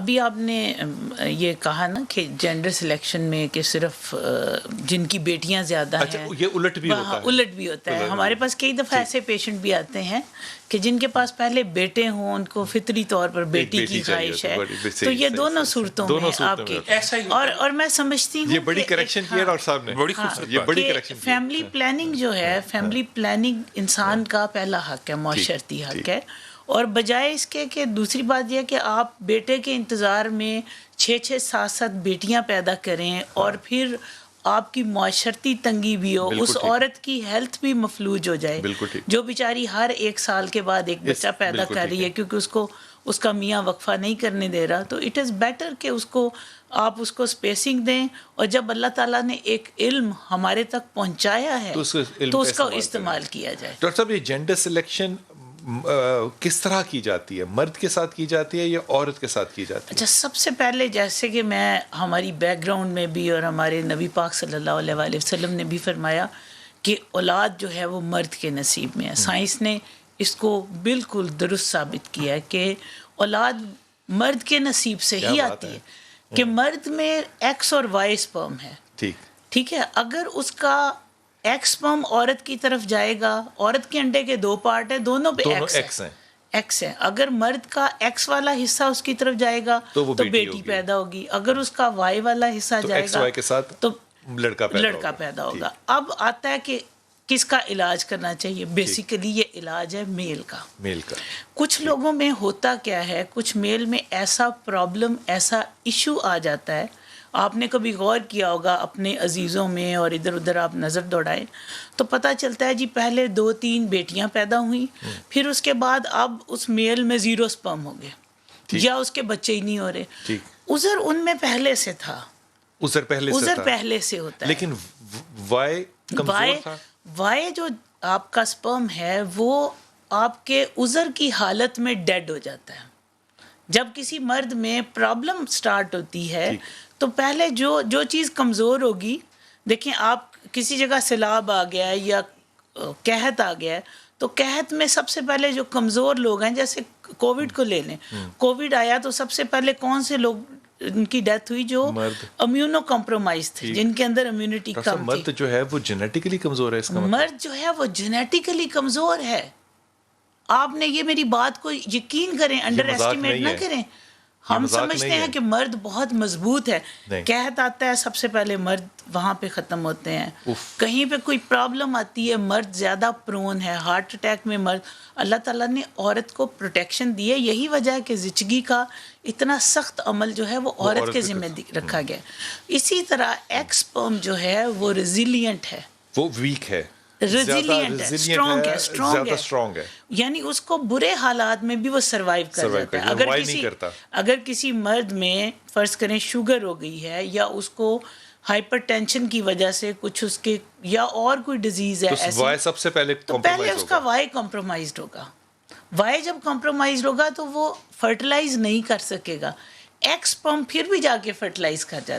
ابھی آپ نے یہ کہا نا کہ جینڈر سلیکشن میں کہ صرف جن کی بیٹیاں زیادہ ہیں، یہ الٹ بھی ہوتا ہے، الٹ بھی ہوتا ہے. ہمارے پاس کئی دفعہ ایسے پیشنٹ بھی آتے ہیں کہ جن کے پاس پہلے بیٹے ہوں، ان کو فطری طور پر بیٹی کی خواہش ہے. تو یہ دونوں صورتوں میں آپ کی اور میں سمجھتی ہوں یہ بڑی کریکشن کی ہے ڈاکٹر صاحب نے، بڑی خوبصورت، یہ بڑی کریکشن. فیملی پلاننگ جو ہے، فیملی پلاننگ انسان کا پہلا حق ہے، معاشرتی حق ہے. اور بجائے اس کے کہ دوسری بات یہ کہ آپ بیٹے کے انتظار میں 6 7 بیٹیاں پیدا کریں اور پھر آپ کی معاشرتی تنگی بھی ہو، اس عورت کی ہیلتھ بھی مفلوج ہو جائے جو بیچاری ہر 1 سال کے بعد ایک بچہ پیدا کر رہی ہے کیونکہ اس کا میاں وقفہ نہیں کرنے دے رہا. تو اٹ از بیٹر کہ آپ اس کو اسپیسنگ دیں، اور جب اللہ تعالیٰ نے ایک علم ہمارے تک پہنچایا ہے تو اس کا استعمال کیا جائے. ڈاکٹر صاحب، یہ جینڈر سلیکشن کس طرح کی جاتی ہے؟ مرد کے ساتھ کی جاتی ہے یا عورت کے ساتھ کی جاتی ہے؟ اچھا، سب سے پہلے جیسے کہ میں ہماری بیک گراؤنڈ میں بھی اور ہمارے نبی پاک صلی اللہ علیہ وآلہ وسلم نے بھی فرمایا کہ اولاد جو ہے وہ مرد کے نصیب میں ہے. سائنس نے اس کو بالکل درست ثابت کیا ہے کہ اولاد مرد کے نصیب سے ہی آتی ہے، کہ مرد میں ایکس اور وائی سپرم ہے. ٹھیک ہے، اگر اس کا ایکس سپرم عورت کی طرف جائے گا، عورت کے انڈے کے 2 پارٹ ہیں، دونوں پہ ایکس ہے. اگر مرد کا ایکس والا حصہ اس کی طرف جائے گا تو بیٹی پیدا ہوگی، اگر اس کا وائی والا حصہ جائے گا تو لڑکا پیدا ہوگا. اب آتا ہے کہ کس کا علاج کرنا چاہیے. بیسیکلی یہ علاج ہے میل کا. کچھ لوگوں میں ہوتا کیا ہے، کچھ میل میں ایسا پرابلم، ایسا ایشو آ جاتا ہے. آپ نے کبھی غور کیا ہوگا اپنے عزیزوں میں، اور ادھر ادھر آپ نظر دوڑائیں تو پتہ چلتا ہے جی پہلے 2 3 بیٹیاں پیدا ہوئیں، پھر اس کے بعد اب اس میل میں 0 سپرم ہو گئے، یا اس کے بچے ہی نہیں ہو رہے. عذر ان میں پہلے سے تھا، عذر پہلے سے ہوتا ہے، لیکن وائے جو آپ کا سپرم ہے وہ آپ کے عذر کی حالت میں ڈیڈ ہو جاتا ہے. جب کسی مرد میں پرابلم سٹارٹ ہوتی ہے تو پہلے جو چیز کمزور ہوگی، دیکھیں آپ کسی جگہ سیلاب آ گیا ہے یا قحط آ گیا ہے، تو قحط میں سب سے پہلے جو کمزور لوگ ہیں، جیسے کووڈ کو لے لیں، کووڈ آیا تو سب سے پہلے کون سے لوگ ان کی ڈیتھ ہوئی؟ جو امیونو کمپرومائز تھے، جن کے اندر امیونٹی کم تھی. مرد جو ہے وہ جینیٹیکلی کمزور ہے، اس کا مرد جو ہے وہ جینیٹیکلی کمزور ہے. آپ نے یہ میری بات کو یقین کریں، انڈر ایسٹیمیٹ نہ کریں. ہم سمجھتے ہیں کہ مرد بہت مضبوط ہے. قحط آتا ہے سب سے پہلے مرد وہاں پہ ختم ہوتے ہیں. کہیں پہ کوئی پرابلم آتی ہے مرد زیادہ پرون ہے. ہارٹ اٹیک میں مرد، اللہ تعالیٰ نے عورت کو پروٹیکشن دی ہے. یہی وجہ ہے کہ زچگی کا اتنا سخت عمل جو ہے وہ عورت کے ذمہ رکھا گیا. اسی طرح ایکس سپرم جو ہے وہ ریزیلینٹ ہے، وہ ویک ہے، ریزیلینٹ ہے، اسٹرانگ ہے. یعنی اس کو برے حالات میں بھی وہ سروائیو کر جاتا ہے. اگر کسی مرد میں فرض کریں شوگر ہو گئی ہے، یا اس کو ہائپر ٹینشن کی وجہ سے کچھ اس کے یا اور کوئی ڈیزیز ہے ایسی، سب سے پہلے اس کا وائی کمپرومائزڈ ہوگا. وائی جب کمپرومائزڈ ہوگا تو وہ فرٹیلائز نہیں کر سکے گا. ایکس سپرم پھر بھی جا کے فرٹیلائز کر جاتا ہے.